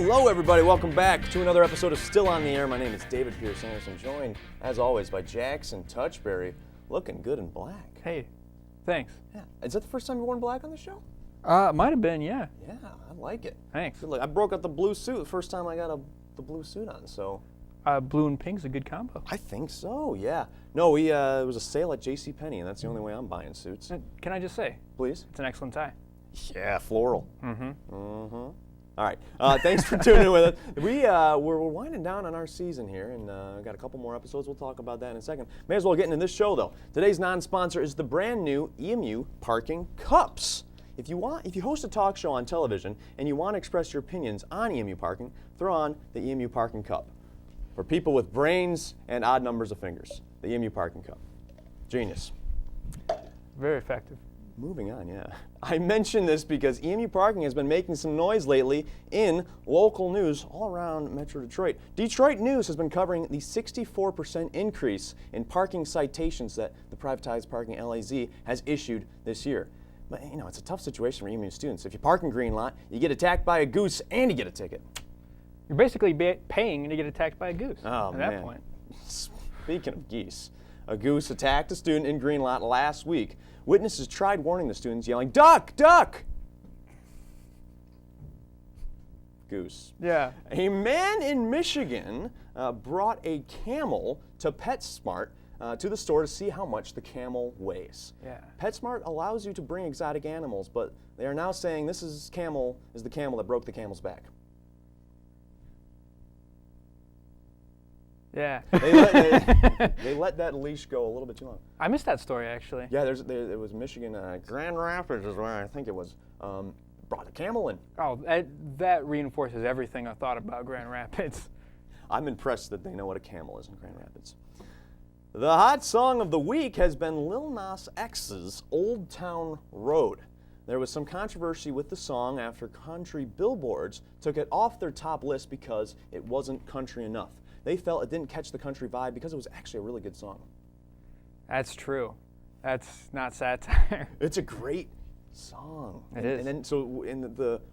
Hello, everybody. Welcome back to another episode of Still on the Air. My name is David Pierce Anderson, joined, as always, by Jackson Touchberry, looking good in black. Hey, thanks. Yeah. Is that the first time you've worn black on the show? Might have been, yeah. Yeah, I like it. Thanks. Good look. I broke out the blue suit the first time I got the blue suit on, so. Blue and pink's a good combo. I think so, yeah. No, it was a sale at JCPenney, and that's the only way I'm buying suits. Can I just say? Please? It's an excellent tie. Yeah, floral. Mm-hmm. Mm-hmm. All right. Thanks for tuning in with us. We're winding down on our season here, and got a couple more episodes. We'll talk about that in a second. May as well get into this show, though. Today's non-sponsor is the brand new EMU Parking Cups. If you host a talk show on television and you want to express your opinions on EMU parking, throw on the EMU Parking Cup. For people with brains and odd numbers of fingers, the EMU Parking Cup. Genius. Very effective. Moving on, yeah. I mention this because EMU Parking has been making some noise lately in local news all around Metro Detroit. Detroit News has been covering the 64% increase in parking citations that the privatized parking LAZ has issued this year. But, it's a tough situation for EMU students. If you park in green lot, you get attacked by a goose and you get a ticket. You're basically paying to get attacked by a goose at that point. Speaking of geese, a goose attacked a student in green lot last week. Witnesses tried warning the students, yelling, "Duck, duck!" Goose. Yeah. A man in Michigan brought a camel to PetSmart to the store to see how much the camel weighs. Yeah. PetSmart allows you to bring exotic animals, but they are now saying this is the camel that broke the camel's back. Yeah. They let that leash go a little bit too long. I missed that story, actually. Yeah, it was Michigan, Grand Rapids is where I think it was, brought a camel in. Oh, that reinforces everything I thought about Grand Rapids. I'm impressed that they know what a camel is in Grand Rapids. The hot song of the week has been Lil Nas X's Old Town Road. There was some controversy with the song after country billboards took it off their top list because it wasn't country enough. They felt it didn't catch the country vibe because it was actually a really good song. That's true. That's not satire. It's a great song. It is. And then, so in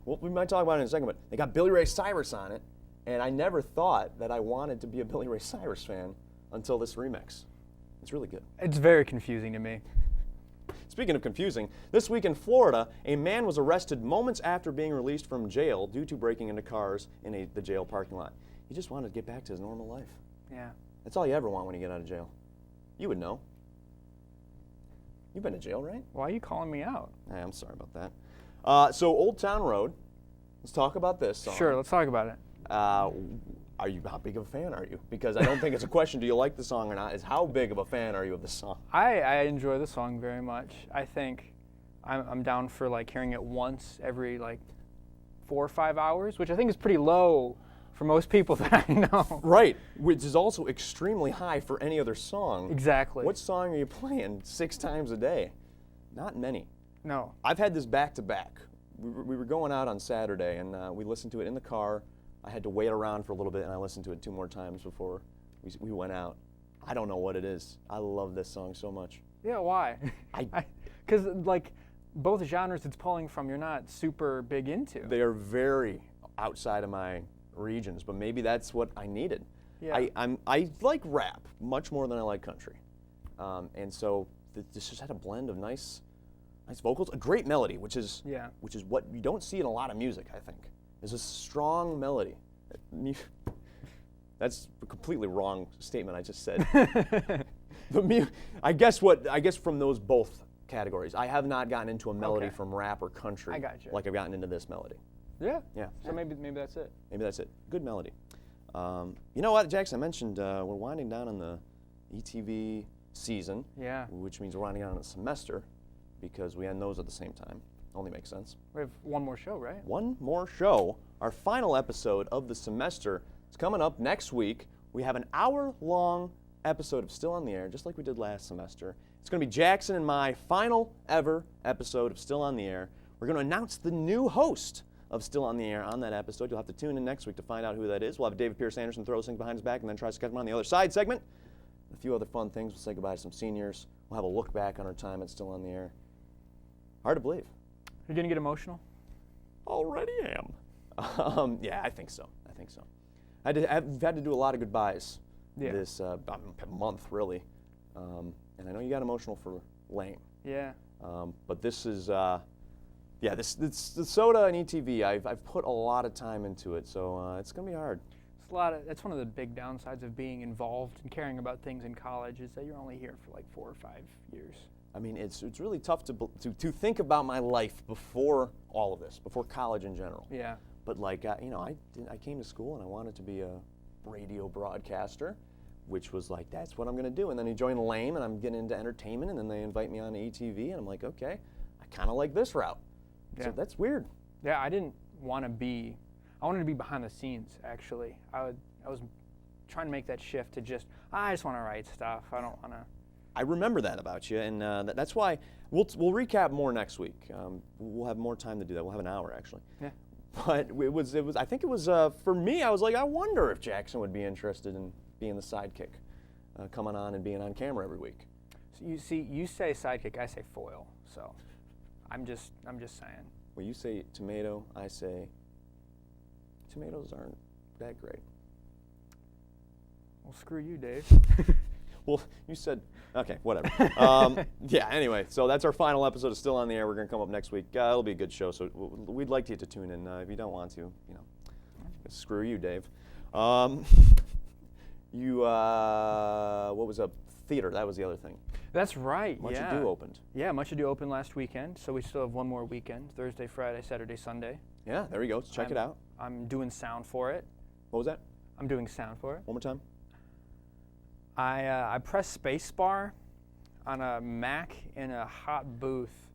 we might talk about it in a second, but they got Billy Ray Cyrus on it, and I never thought that I wanted to be a Billy Ray Cyrus fan until this remix. It's really good. It's very confusing to me. Speaking of confusing, this week in Florida, a man was arrested moments after being released from jail due to breaking into cars in the jail parking lot. He just wanted to get back to his normal life. Yeah. That's all you ever want when you get out of jail. You would know. You've been to jail, right? Why are you calling me out? Hey, I'm sorry about that. So Old Town Road, let's talk about this song. Sure, let's talk about it. How big of a fan are you? Because I don't think it's a question, do you like the song or not? It's how big of a fan are you of the song? I enjoy the song very much. I think I'm down for hearing it once every 4 or 5 hours, which I think is pretty low for most people that I know. Right, which is also extremely high for any other song. Exactly. What song are you playing 6 times a day? Not many. No. I've had this back to back. We were going out on Saturday and we listened to it in the car. I had to wait around for a little bit and I listened to it 2 more times before we went out. I don't know what it is. I love this song so much. Yeah, why? Because both genres it's pulling from, you're not super big into. They are very outside of my regions, but maybe that's what I needed. Yeah. I like rap much more than I like country, and so this just had a blend of nice vocals, a great melody, which is what you don't see in a lot of music. I think is a strong melody. That's a completely wrong statement I just said. I guess from those both categories, I have not gotten into a melody from rap or country. I got you. Like I've gotten into this melody. Yeah. Yeah. So maybe that's it. Maybe that's it. Good melody. You know what, Jackson? I mentioned we're winding down on the ETV season. Yeah. Which means we're winding down on the semester because we end those at the same time. Only makes sense. We have one more show, right? One more show. Our final episode of the semester is coming up next week. We have an hour-long episode of Still on the Air, just like we did last semester. It's going to be Jackson and my final ever episode of Still on the Air. We're going to announce the new host of Still on the Air on that episode. You'll have to tune in next week to find out who that is. We'll have David Pierce Anderson throw things behind his back and then try to catch him on the other side segment. A few other fun things. We'll say goodbye to some seniors. We'll have a look back on our time at Still on the Air. Hard to believe. You're going to get emotional? Already am. Yeah, I think so. I've had to do a lot of goodbyes this month, really. And I know you got emotional for Lane. Yeah. But this is, this the soda and ETV. I've put a lot of time into it, so it's gonna be hard. That's one of the big downsides of being involved and caring about things in college is that you're only here for like 4 or 5 years. I mean, it's really tough to think about my life before all of this, before college in general. Yeah. But like, I came to school and I wanted to be a radio broadcaster, which was like, that's what I'm gonna do. And then you join Lame and I'm getting into entertainment, and then they invite me on to ETV, and I'm like, okay, I kind of like this route. Yeah. So that's weird. Yeah, I wanted to be behind the scenes, actually. I was trying to make that shift to I just want to write stuff. I don't want to. I remember that about you, and that's why we'll recap more next week. We'll have more time to do that. We'll have an hour, actually. Yeah. But it was. I think it was for me. I was like, I wonder if Jackson would be interested in being the sidekick, coming on and being on camera every week. So you say sidekick, I say foil. So, I'm just saying. Well, you say tomato, I say tomatoes aren't that great. Well, screw you, Dave. Well, you said, okay, whatever. Yeah, anyway, so that's our final episode. It's still on the air. We're going to come up next week. It'll be a good show, so we'd like you to tune in. If you don't want to, screw you, Dave. What was up? Theater, that was the other thing. That's right, Much Ado opened. Yeah, Much Ado opened last weekend, so we still have one more weekend, Thursday, Friday, Saturday, Sunday. Yeah, there we go. Check it out. I'm doing sound for it. What was that? I'm doing sound for it. One more time. I pressed spacebar on a Mac in a hot booth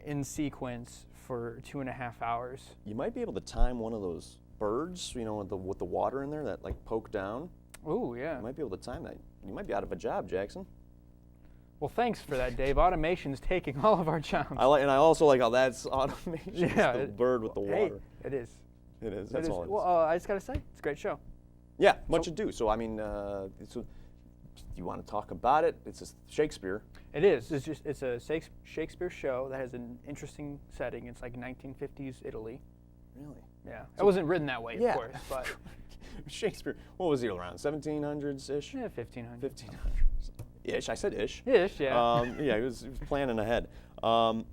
in sequence for 2.5 hours. You might be able to time one of those birds, with the water in there that like poke down. Ooh, yeah. You might be able to time that. You might be out of a job, Jackson. Well, thanks for that, Dave. Automation's taking all of our jobs. I also like how that's automation. Yeah, the bird with the water. Hey, it is. It is. That's all it is. Well, I just gotta say, it's a great show. Yeah, Much Ado. So I mean, do you want to talk about it? It's a Shakespeare. It is. It's a Shakespeare show that has an interesting setting. It's like 1950s Italy. Really? Yeah. It wasn't written that way, of course, but Shakespeare. What was he around? 1700s ish. Yeah, 1500. 1500s. Ish. I said ish. Ish, yeah. Yeah, he was planning ahead. So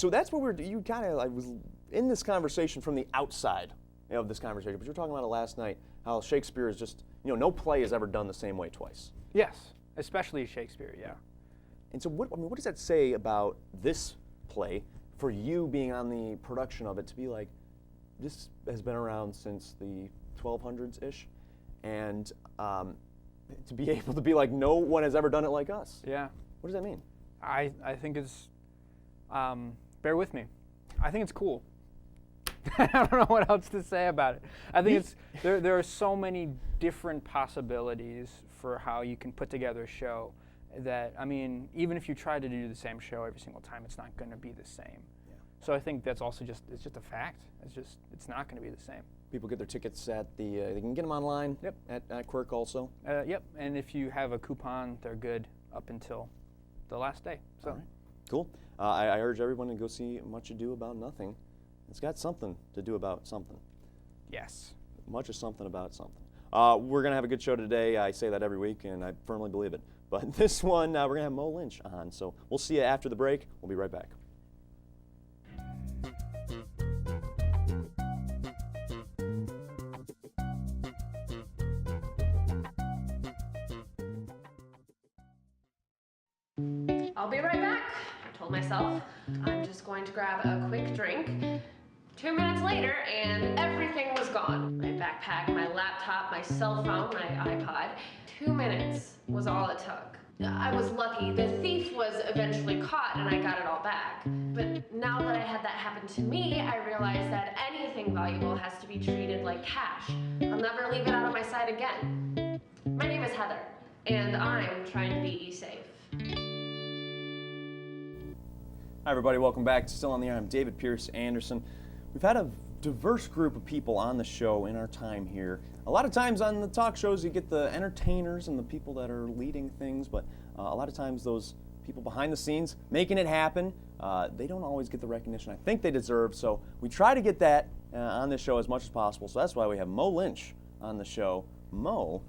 that's what you kind of. I was in this conversation from the outside of this conversation, but you were talking about it last night. How Shakespeare is just, no play is ever done the same way twice. Yes, especially Shakespeare, yeah. And so what does that say about this play for you being on the production of it to be like, this has been around since the 1200s-ish, and to be able to be like, no one has ever done it like us. Yeah. What does that mean? I think it's, bear with me, I think it's cool. I don't know what else to say about it. I think there are so many different possibilities for how you can put together a show that, I mean, even if you try to do the same show every single time, it's not going to be the same. Yeah. So I think that's also it's just a fact. It's not going to be the same. People get their tickets at they can get them online. Yep. At Quirk also. Yep. And if you have a coupon, they're good up until the last day. So. All right. Cool. I urge everyone to go see Much Ado About Nothing. It's got something to do about something. Yes. Much is something about something. We're going to have a good show today. I say that every week, and I firmly believe it. But this one, we're going to have Moe Lynch on. So we'll see you after the break. We'll be right back. I'll be right back, I told myself. I'm just going to grab a quick drink. 2 minutes later, and everything was gone. My backpack, my laptop, my cell phone, my iPod. 2 minutes was all it took. I was lucky. The thief was eventually caught, and I got it all back. But now that I had that happen to me, I realized that anything valuable has to be treated like cash. I'll never leave it out of my sight again. My name is Heather, and I'm trying to be safe. Hi, everybody. Welcome back to Still on the Air. I'm David Pierce Anderson. We've had a diverse group of people on the show in our time here. A lot of times on the talk shows you get the entertainers and the people that are leading things, but a lot of times those people behind the scenes making it happen, they don't always get the recognition I think they deserve. So we try to get that on this show as much as possible. So that's why we have Moe Lynch on the show. Moe,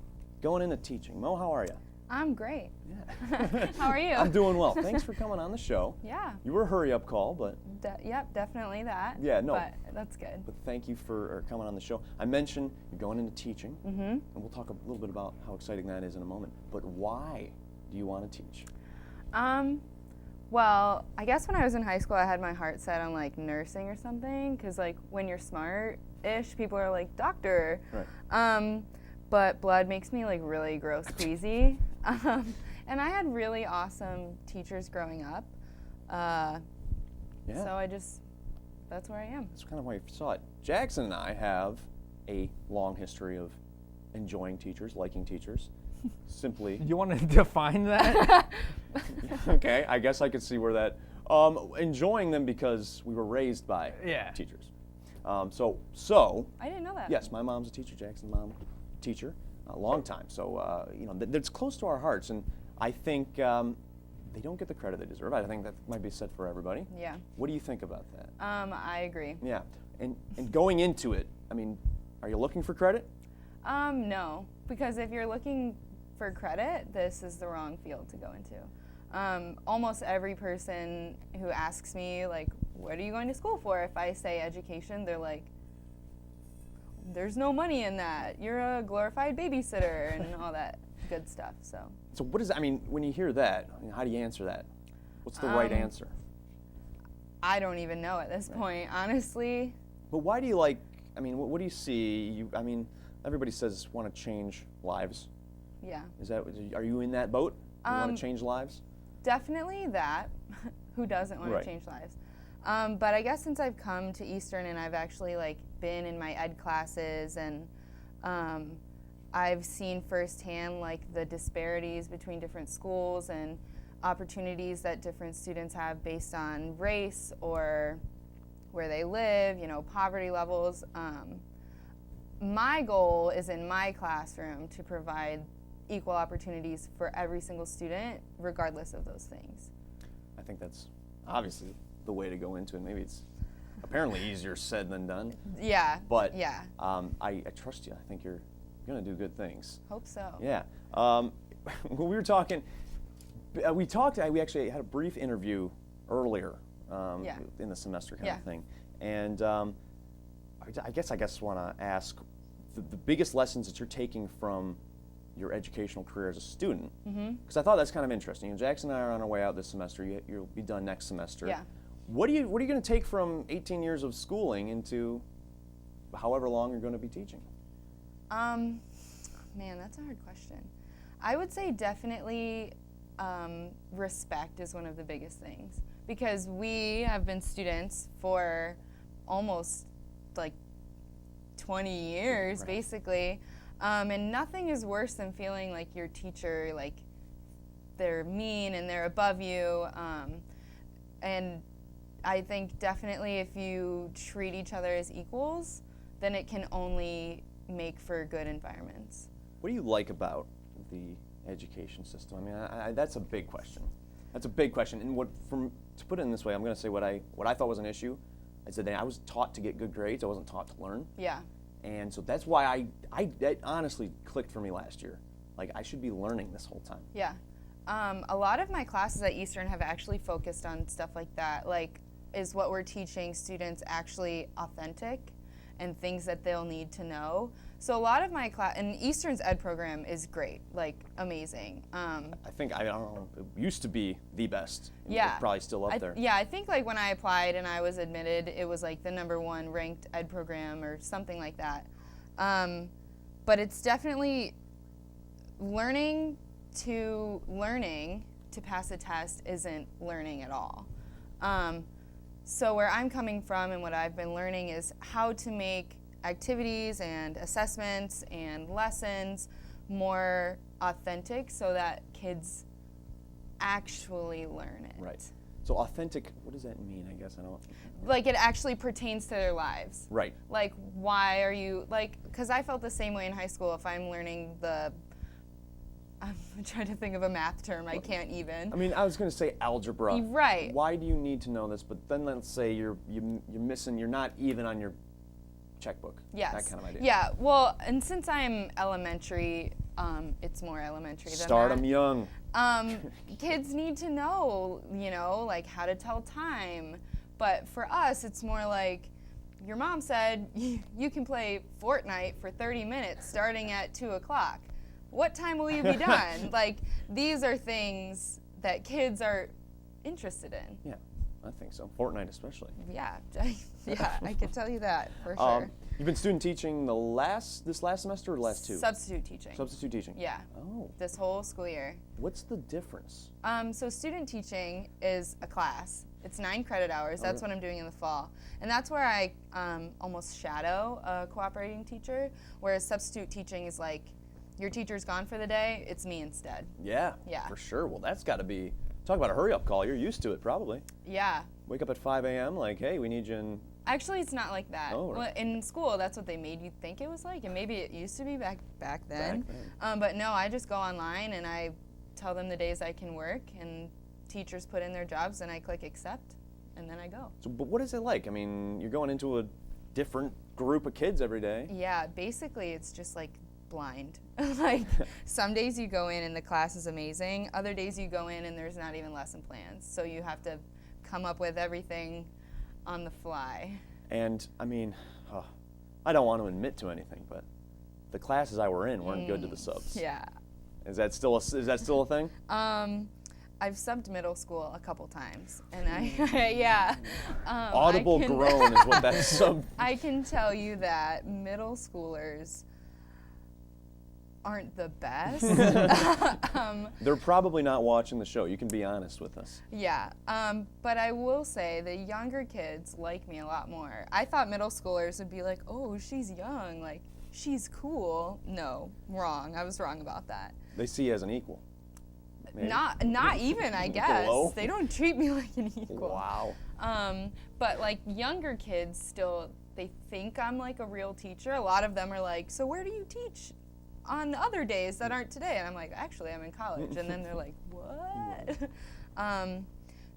going into teaching. Moe, how are you? I'm great. Yeah. How are you? I'm doing well. Thanks for coming on the show. Yeah. You were a hurry-up call, but... Yep, definitely that. Yeah, no. But that's good. But thank you for coming on the show. I mentioned you're going into teaching, Mm-hmm. and we'll talk a little bit about how exciting that is in a moment. But why do you want to teach? Well, I guess when I was in high school, I had my heart set on like nursing or something, because like when you're smart-ish, people are like doctor. Right. But blood makes me like really gross queasy. And I had really awesome teachers growing up. Yeah. So that's where I am. That's kind of why you saw it. Jackson and I have a long history of enjoying teachers, liking teachers. Simply. You want to define that? Okay, I guess I could see where that. Enjoying them because we were raised by teachers. So. I didn't know that. Yes, my mom's a teacher. Jackson's mom, teacher, a long time. So that's close to our hearts, and I think they don't get the credit they deserve. I think that might be said for everybody. Yeah. What do you think about that? I agree. Yeah, and going into it, I mean, are you looking for credit? No, because if you're looking for credit, this is the wrong field to go into. Almost every person who asks me, like, what are you going to school for? If I say education, they're like, there's no money in that. You're a glorified babysitter and all that good stuff. So what is, I mean, when you hear that, how do you answer that? What's the right answer? I don't even know at this point, honestly. But why do you like, I mean, what do you see? I mean, everybody says want to change lives. Yeah. Are you in that boat? You want to change lives? Definitely that. Who doesn't want to change lives? But I guess since I've come to Eastern and I've actually like been in my ed classes and I've seen firsthand like the disparities between different schools and opportunities that different students have based on race or where they live, poverty levels. My goal is in my classroom to provide equal opportunities for every single student, regardless of those things. I think that's obviously the way to go into it. Maybe it's apparently easier said than done. Yeah. But yeah. I trust you. I think you're going to do good things. Hope so. Yeah. When we were talking, we actually had a brief interview earlier in the semester kind of thing. And I guess want to ask the biggest lessons that you're taking from your educational career as a student, because I thought that's kind of interesting. Jackson and I are on our way out this semester. You'll be done next semester. Yeah. What are you going to take from 18 years of schooling into however long you're going to be teaching? Man, that's a hard question. I would say definitely respect is one of the biggest things, because we have been students for almost like 20 years, basically. And nothing is worse than feeling like your teacher, like they're mean and they're above you. And I think definitely if you treat each other as equals, then it can only make for good environments. What do you like about the education system? I mean, that's a big question. That's a big question. And to put it in this way, I'm going to say what I thought was an issue. I said that I was taught to get good grades. I wasn't taught to learn. Yeah. And so that's why that honestly clicked for me last year. Like, I should be learning this whole time. Yeah. A lot of my classes at Eastern have actually focused on stuff like that. Like, is what we're teaching students actually authentic and things that they'll need to know? So a lot of my class, and Eastern's ed program is great, like amazing. I think, I don't know, it used to be the best. Yeah. It's probably still up there. Yeah, I think like when I applied and I was admitted, it was like the #1 ranked ed program or something like that. But it's definitely learning to pass a test isn't learning at all. So where I'm coming from and what I've been learning is how to make activities and assessments and lessons more authentic so that kids actually learn it. Right. So authentic, what does that mean? I guess I don't. Like it actually pertains to their lives. Right. Like why are you, like, because I felt the same way in high school. If I'm learning I'm trying to think of a math term. I can't even. I mean, I was going to say algebra. Right. Why do you need to know this? But then let's say you're missing, you're not even on your checkbook. Yes. That kind of idea. Yeah. Well, and since I'm elementary, it's more elementary than Start that. them young. Kids need to know, like how to tell time. But for us, it's more like, your mom said you can play Fortnite for 30 minutes starting at 2 o'clock. What time will you be done? Like, these are things that kids are interested in. Yeah, I think so. Fortnite especially. Yeah, yeah, I can tell you that for sure. You've been student teaching this last semester or the last two? Substitute teaching. Substitute teaching. Yeah. Oh. This whole school year. What's the difference? So student teaching is a class. It's 9 credit hours. That's what I'm doing in the fall. And that's where I almost shadow a cooperating teacher, whereas substitute teaching is like, your teacher's gone for the day, it's me instead. Yeah, Yeah. for sure. Well, that's got to be, talk about a hurry-up call. You're used to it, probably. Yeah. Wake up at 5 a.m., like, hey, we need you in. Actually, it's not like that. Oh, right. Well, in school, that's what they made you think it was like, and maybe it used to be back then. Back then. But no, I just go online and I tell them the days I can work, and teachers put in their jobs, and I click accept, and then I go. So, but what is it like? I mean, you're going into a different group of kids every day. Yeah, basically, it's just like blind. Like, some days you go in and the class is amazing. Other days you go in and there's not even lesson plans. So you have to come up with everything on the fly. And, I mean, I don't want to admit to anything, but the classes I were in weren't good to the subs. Yeah. Is that still a thing? I've subbed middle school a couple times, and yeah. Audible groan is what that sub. I can tell you that middle schoolers aren't the best. They're probably not watching the show. You can be honest with us. Yeah, but I will say the younger kids like me a lot more. I thought middle schoolers would be like, oh, she's young, like, she's cool. No, wrong. I was wrong about that. They see you as an equal. Maybe. Not even, I guess. Below? They don't treat me like an equal. Wow. But like younger kids still, they think I'm like a real teacher. A lot of them are like, so where do you teach on other days that aren't today? And I'm like, actually, I'm in college. And then they're like, what?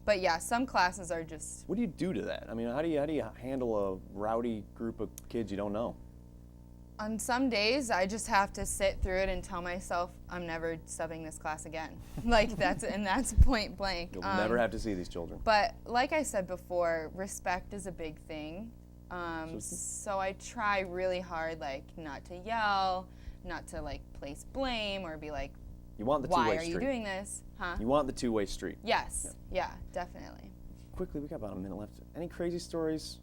But yeah, some classes are just. What do you do to that? I mean, how do you handle a rowdy group of kids you don't know? On some days, I just have to sit through it and tell myself I'm never subbing this class again. Like that's point blank. You'll never have to see these children. But like I said before, respect is a big thing. So I try really hard, like not to yell, not to like place blame or be like, You want the why two-way are street. you doing this? Huh? You want the two-way street. Yes. Yeah, definitely. Quickly, we got about a minute left. Any crazy stories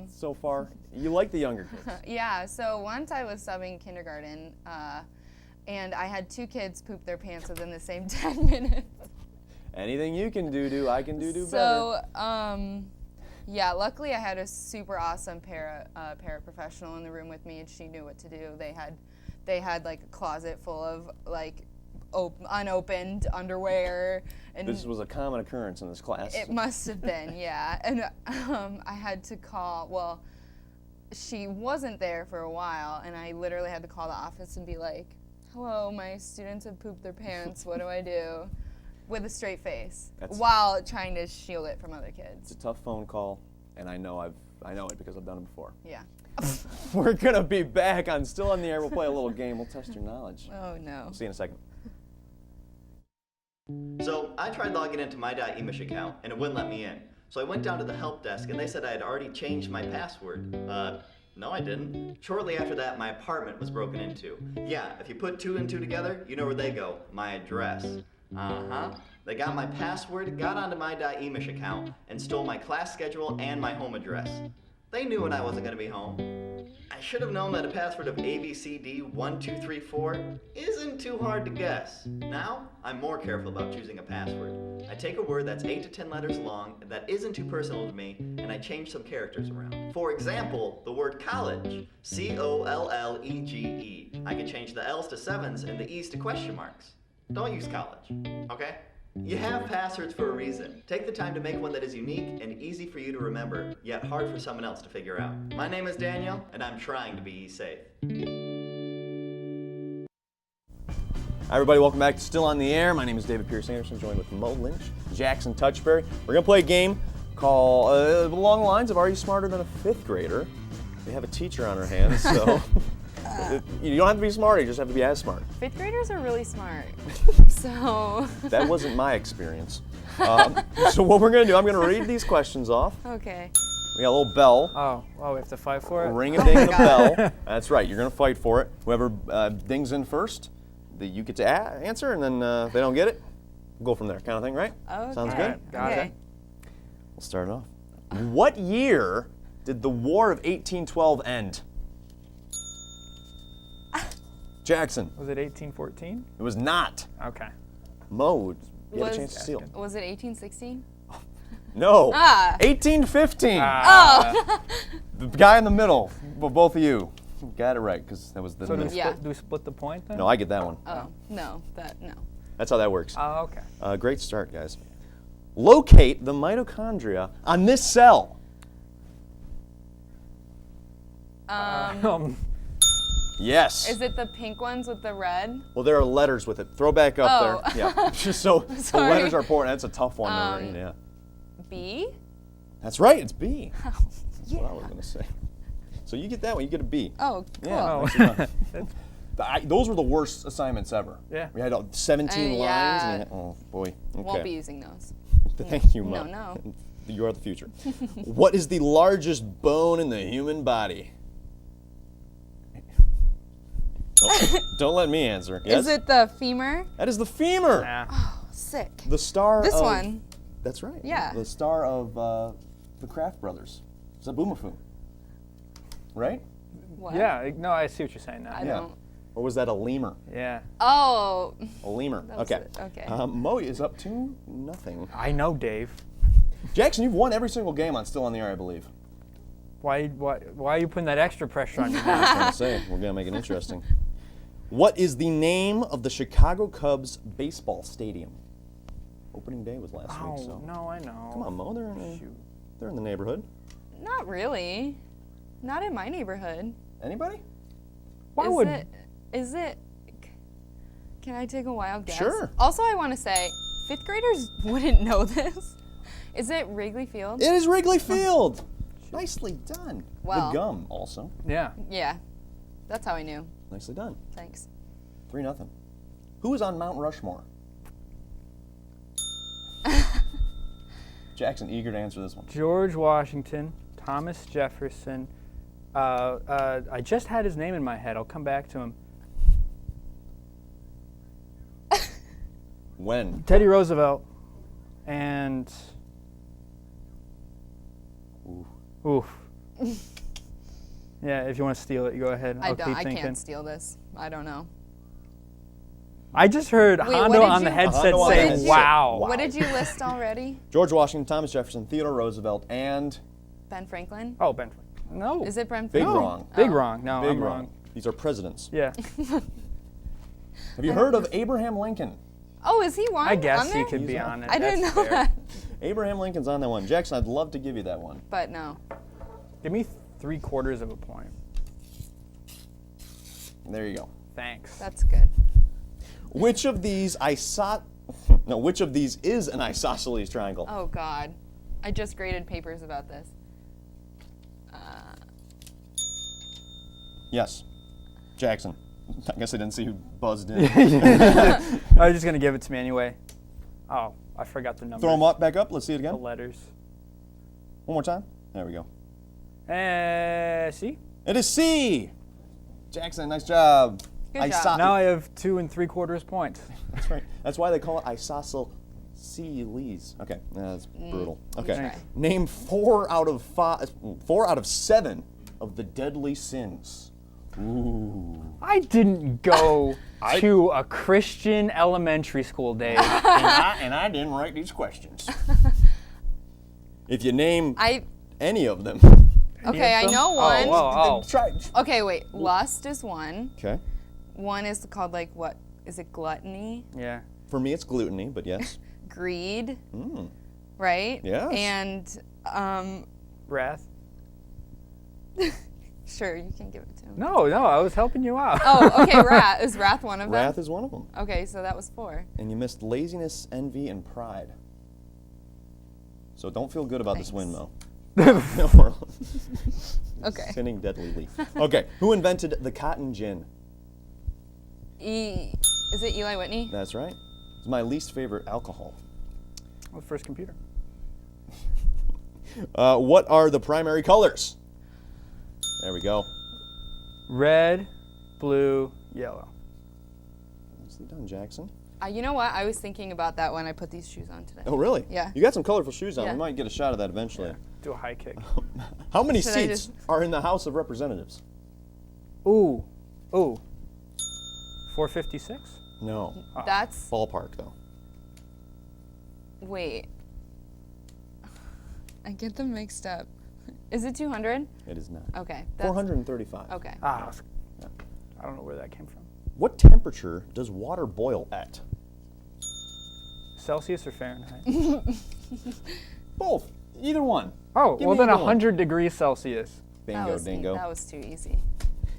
so far? You like the younger kids. Yeah, so once I was subbing kindergarten, and I had 2 kids poop their pants within the same 10 minutes. Anything you can do, I can do better. So, yeah, luckily I had a super awesome paraprofessional in the room with me, and she knew what to do. They had like a closet full of like unopened underwear. And this was a common occurrence in this class. It must have been, yeah. And I had to call, well, she wasn't there for a while, and I literally had to call the office and be like, hello, my students have pooped their pants, what do I do? With a straight face, while trying to shield it from other kids. It's a tough phone call, and I know it because I've done it before. Yeah. We're gonna be back on Still on the Air. We'll play a little game. We'll test your knowledge. Oh no. See you in a second. So I tried logging into my .emish account and it wouldn't let me in. So I went down to the help desk and they said I had already changed my password. No I didn't. Shortly after that, my apartment was broken into. Yeah, if you put 2 and 2 together, you know where they go. My address. They got my password, got onto my .emish account, and stole my class schedule and my home address. They knew when I wasn't going to be home. I should have known that a password of ABCD1234 isn't too hard to guess. Now, I'm more careful about choosing a password. I take a word that's 8 to 10 letters long that isn't too personal to me, and I change some characters around. For example, the word college, C-O-L-L-E-G-E. I can change the L's to 7s and the E's to question marks. Don't use college, okay? You have passwords for a reason. Take the time to make one that is unique and easy for you to remember, yet hard for someone else to figure out. My name is Daniel, and I'm trying to be safe. Hi, everybody, welcome back to Still on the Air. My name is David Pierce Anderson, joined with Moe Lynch, Jackson Touchberry. We're going to play a game called along the lines of Are You Smarter Than a Fifth Grader? We have a teacher on our hands, so you don't have to be smart, you just have to be as smart. Fifth graders are really smart. So. That wasn't my experience. So what we're going to do, I'm going to read these questions off. Okay. We got a little bell. Oh, we have to fight for it? Ring-a-ding the bell. That's right, you're going to fight for it. Whoever dings in first, you get to answer, and then if they don't get it, we'll go from there, kind of thing, right? Okay. Sounds good? Got it. We'll start it off. What year did the War of 1812 end? Jackson. Was it 1814? It was not. Okay. Mo, you had a chance to steal. Was it 1816? No. 1815. The guy in the middle, well, both of you got it right, because that was the So do we, middle. Yeah. do we split the point then? No, I get that one. Oh, no. That's how that works. Oh, okay. Great start, guys. Locate the mitochondria on this cell. Yes. Is it the pink ones with the red? Well, there are letters with it. Throw back up Oh. there. Yeah. Just so the Sorry. letters are important. That's a tough one to read. Yeah. B? That's right. It's B. That's Yeah. what I was going to say. So you get that one. You get a B. Oh, cool. Yeah. nicely done. Those were the worst assignments ever. Yeah. We had 17 lines. yeah. And oh, boy. Okay. Won't be using those. Thank you, Mo. No. You are the future. What is the largest bone in the human body? Don't let me answer. Yes? Is it the femur? That is the femur. Yeah. Sick. The star This of... one. That's right. Yeah. The star of the Kraft Brothers. Zaboomafoo. Right? What? Yeah, no, I see what you're saying now. I Yeah. don't. Or was that a lemur? Yeah. Oh. A lemur. That was Okay. it. Okay. Mo is up to nothing. I know, Dave. Jackson, you've won every single game on Still on the Air, I believe. Why are you putting that extra pressure on me I now? was trying to say, we're going to make it interesting. What is the name of the Chicago Cubs baseball stadium? Opening day was last week, so. No, I know. Come on, Mo. They're in the neighborhood. Not really. Not in my neighborhood. Anybody? Is it? Can I take a wild guess? Sure. Also, I want to say, fifth graders wouldn't know this. Is it Wrigley Field? It is Wrigley Field. Nicely done. Well. The gum also. Yeah. Yeah. That's how I knew. Nicely done. Thanks. 3-0. Who is on Mount Rushmore? Jackson, eager to answer this one. George Washington, Thomas Jefferson. I just had his name in my head. I'll come back to him. When? Teddy Roosevelt and oof. Yeah, if you want to steal it, you go ahead. I I'll don't. keep I thinking. can't steal this. I don't know. I just heard Wait, Hondo what did on the you- headset Hondo on the say, headset. "Wow." Wow. What did you list already? George Washington, Thomas Jefferson, Theodore Roosevelt, and Ben Franklin? Oh, Ben. No. Is it Ben big Franklin? wrong. Big Oh. wrong. No, Big I'm wrong. wrong. These are presidents. Yeah. Have you heard of Abraham Lincoln? Oh, is he one? I guess on he there? could be He's on it. I didn't That's know fair. that. Abraham Lincoln's on that one. Jackson, I'd love to give you that one. But no. Give me 3/4 of a point. There you go. Thanks. That's good. Which of these which of these is an isosceles triangle? Oh, God. I just graded papers about this. Yes. Jackson. I guess I didn't see who buzzed in. I was just gonna give it to me anyway. Oh, I forgot the number. Throw them up, back up. Let's see it The again. letters. One more time. There we go. See? It is C. Jackson, nice job. Good job. Now I have 2 3/4 points. That's right. That's why they call it isosceles. Okay, that's brutal. Okay, try. name 4 out of 7 of the deadly sins. Ooh. I didn't go to a Christian elementary school, Dave. and I didn't write these questions. If you name any of them. Okay, I them? know one. Oh. Try. Okay, wait. Lust is one. Okay. One is called, like, what? Is it gluttony? Yeah. For me, it's gluttony, but yes. Greed, Mm. right? Yes. And Wrath. Sure, you can give it to him. No, I was helping you out. Oh, okay, Wrath. Is Wrath one of them? Wrath is one of them. Okay, so that was 4. And you missed laziness, envy, and pride. So don't feel good about this win, Mo. Okay. Sinning deadly leaf. Okay, who invented the cotton gin? Is it Eli Whitney? That's right. It's my least favorite alcohol. Well, first computer. What are the primary colors? There we go. Red, blue, yellow. Nicely done, Jackson. You know what? I was thinking about that when I put these shoes on today. Oh, really? Yeah. You got some colorful shoes on. Yeah. We might get a shot of that eventually. Do a high kick. How many Should I seats just- are in the House of Representatives? Ooh. 456? No. That's Ballpark, though. wait. I get them mixed up. Is it 200? It is not. Okay. 435. Okay. I don't know where that came from. What temperature does water boil at? Celsius or Fahrenheit? Both. Either one. Oh, Give well me then either one. 100 degrees Celsius. Bingo, dingo. That was too easy.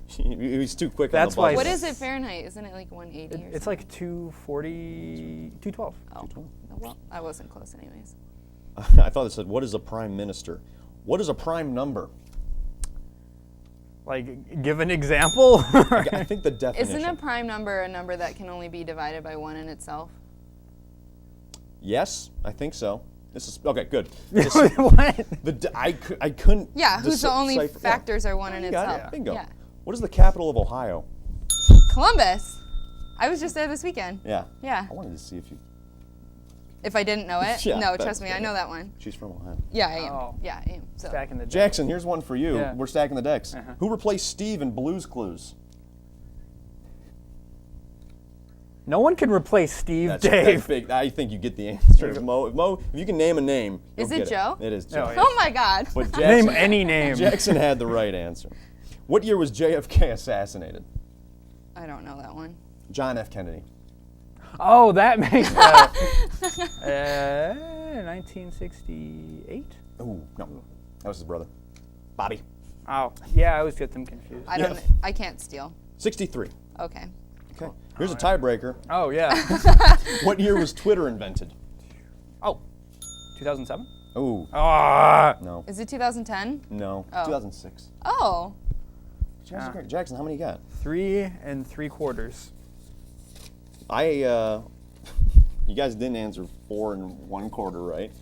He was too quick That's on why the What buzzer. is it Fahrenheit? Isn't it like 180 or It's something? like 240, 212. Oh, well, I wasn't close anyways. I thought it said, what is a prime minister? What is a prime number? Like, give an example? I think the definition. Isn't a prime number a number that can only be divided by 1 in itself? Yes, I think so. This is okay. Good. What? I couldn't. Yeah, whose the only decipher- yeah. factors are 1 in You got itself. it. Bingo. Yeah. What is the capital of Ohio? Columbus. I was just there this weekend. Yeah. Yeah. I wanted to see if you. If I didn't know it? Yeah, No, that's trust me, I fair. know that one. She's from Ohio. Yeah, I am. Oh. Yeah, I am. So. Back in the day. Jackson, here's one for you. Yeah. We're stacking the decks. Uh-huh. Who replaced Steve in Blue's Clues? No one can replace Steve That's Dave. big. I think you get the answer. If you can name a name. Is you'll it get Joe? It is Joe. Oh, yeah. Oh my God. But Jackson, Name any name. Jackson had the right answer. What year was JFK assassinated? I don't know that one. John F. Kennedy. Oh, that makes 1968? Oh, no. That was his brother. Bobby. Oh, yeah, I always get them confused. I don't. I can't steal. 63. Okay. Okay. Here's a tiebreaker. Oh, yeah. What year was Twitter invented? Oh, 2007? Oh, Ah, no. Is it 2010? No. Oh. 2006. Oh. Jackson, how many you got? 3 3/4. You guys didn't answer 4 1/4 right.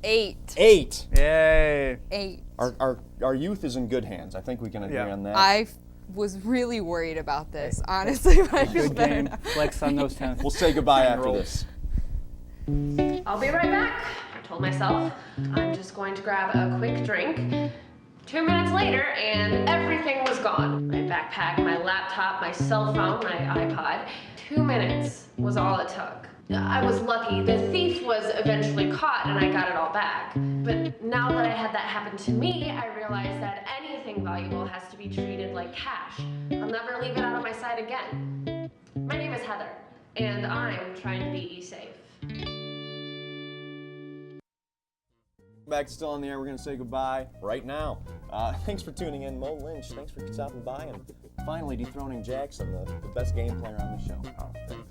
8. 8. Yay. 8. Our youth is in good hands. I think we can agree Yeah. on that. I was really worried about this, honestly, but I feel Good better game. now. Flex on those 10. We'll say goodbye And after roll. this. I'll be right back. I told myself I'm just going to grab a quick drink. 2 minutes later, and everything was gone. My backpack, my laptop, my cell phone, my iPod. 2 minutes was all it took. I was lucky. The thief was eventually caught and I got it all back. But now that I had that happen to me, I realized that anything valuable has to be treated like cash. I'll never leave it out of my sight again. My name is Heather, and I'm trying to be safe. Back to Still on the Air. We're going to say goodbye right now. Thanks for tuning in. Moe Lynch, thanks for stopping by and finally dethroning Jackson, the best game player on the show. Oh, thanks.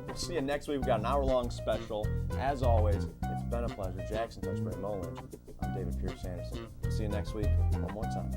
We'll see you next week. We've got an hour-long special. As always, it's been a pleasure. Jackson Touchbury, Moe Lynch. I'm David Pierce Anderson. See you next week one more time.